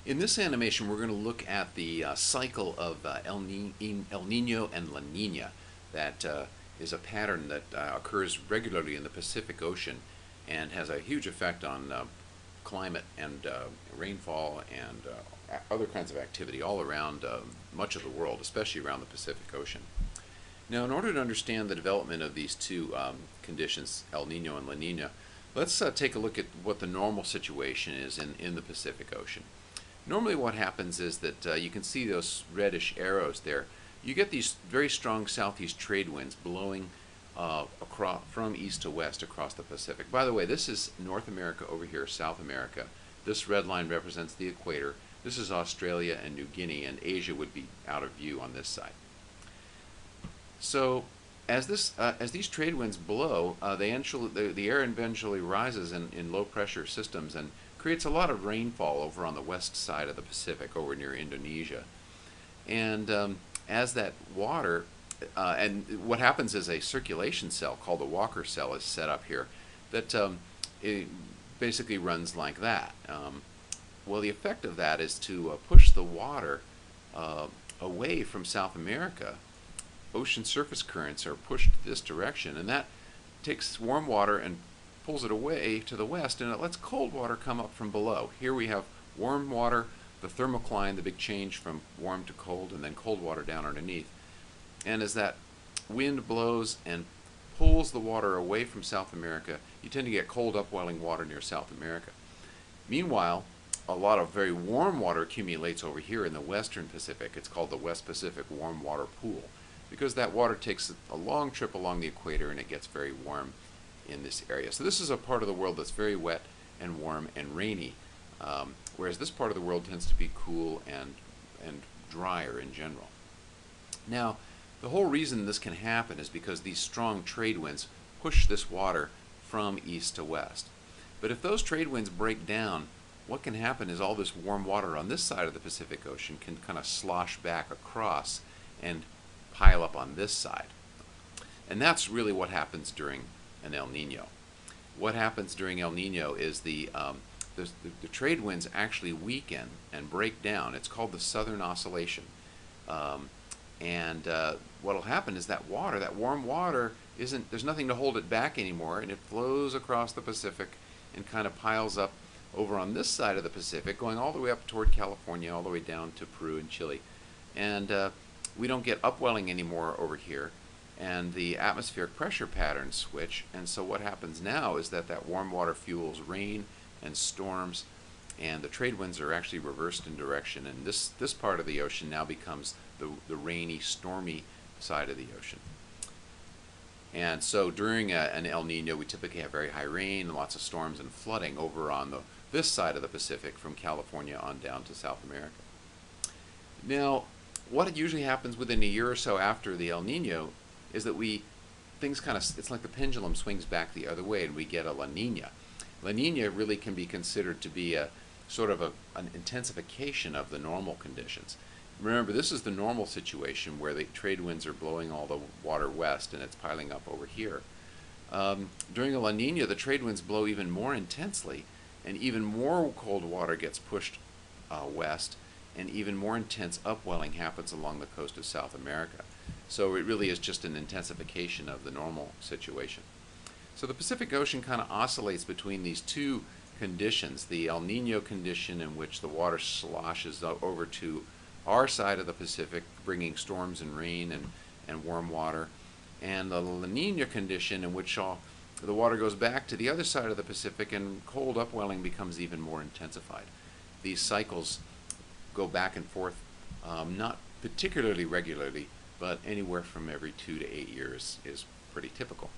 In this animation, we're going to look at the cycle of El Nino and La Nina. That is a pattern that occurs regularly in the Pacific Ocean and has a huge effect on climate and rainfall and other kinds of activity all around much of the world, especially around the Pacific Ocean. Now, in order to understand the development of these two conditions, El Nino and La Nina, let's take a look at what the normal situation is in the Pacific Ocean. Normally what happens is that you can see those reddish arrows there. You get these very strong southeast trade winds blowing from east to west across the Pacific. By the way, this is North America over here, South America. This red line represents the equator. This is Australia and New Guinea, and Asia would be out of view on this side. So as these trade winds blow, the air eventually rises in low pressure systems and creates a lot of rainfall over on the west side of the Pacific, over near Indonesia. And as that water, and what happens is a circulation cell called the Walker cell is set up here that it basically runs like that. Well, the effect of that is to push the water away from South America. Ocean surface currents are pushed this direction, and that takes warm water and pulls it away to the west, and it lets cold water come up from below. Here we have warm water, the thermocline, the big change from warm to cold, and then cold water down underneath. And as that wind blows and pulls the water away from South America, you tend to get cold upwelling water near South America. Meanwhile, a lot of very warm water accumulates over here in the western Pacific. It's called the West Pacific Warm Water Pool, because that water takes a long trip along the equator and it gets very warm in this area. So this is a part of the world that's very wet and warm and rainy, whereas this part of the world tends to be cool and drier in general. Now, the whole reason this can happen is because these strong trade winds push this water from east to west. But if those trade winds break down, what can happen is all this warm water on this side of the Pacific Ocean can kind of slosh back across and pile up on this side. And that's really what happens during an El Nino. What happens during El Nino is the trade winds actually weaken and break down. It's called the Southern Oscillation. What will happen is that water, that warm water, there's nothing to hold it back anymore, and it flows across the Pacific and kind of piles up over on this side of the Pacific, going all the way up toward California, all the way down to Peru and Chile. And we don't get upwelling anymore over here, and the atmospheric pressure patterns switch, and so what happens now is that warm water fuels rain and storms, and the trade winds are actually reversed in direction, and this part of the ocean now becomes the rainy, stormy side of the ocean. And so during an El Nino, we typically have very high rain, lots of storms and flooding over on this side of the Pacific, from California on down to South America. Now, what usually happens within a year or so after the El Nino is that it's like the pendulum swings back the other way and we get a La Nina. La Nina really can be considered to be a sort of an intensification of the normal conditions. Remember, this is the normal situation where the trade winds are blowing all the water west and it's piling up over here. During a La Nina, the trade winds blow even more intensely, and even more cold water gets pushed west, and even more intense upwelling happens along the coast of South America. So it really is just an intensification of the normal situation. So the Pacific Ocean kind of oscillates between these two conditions, the El Nino condition, in which the water sloshes over to our side of the Pacific, bringing storms and rain and warm water, and the La Nina condition, in which the water goes back to the other side of the Pacific and cold upwelling becomes even more intensified. These cycles go back and forth, not particularly regularly, but anywhere from every 2 to 8 years is pretty typical.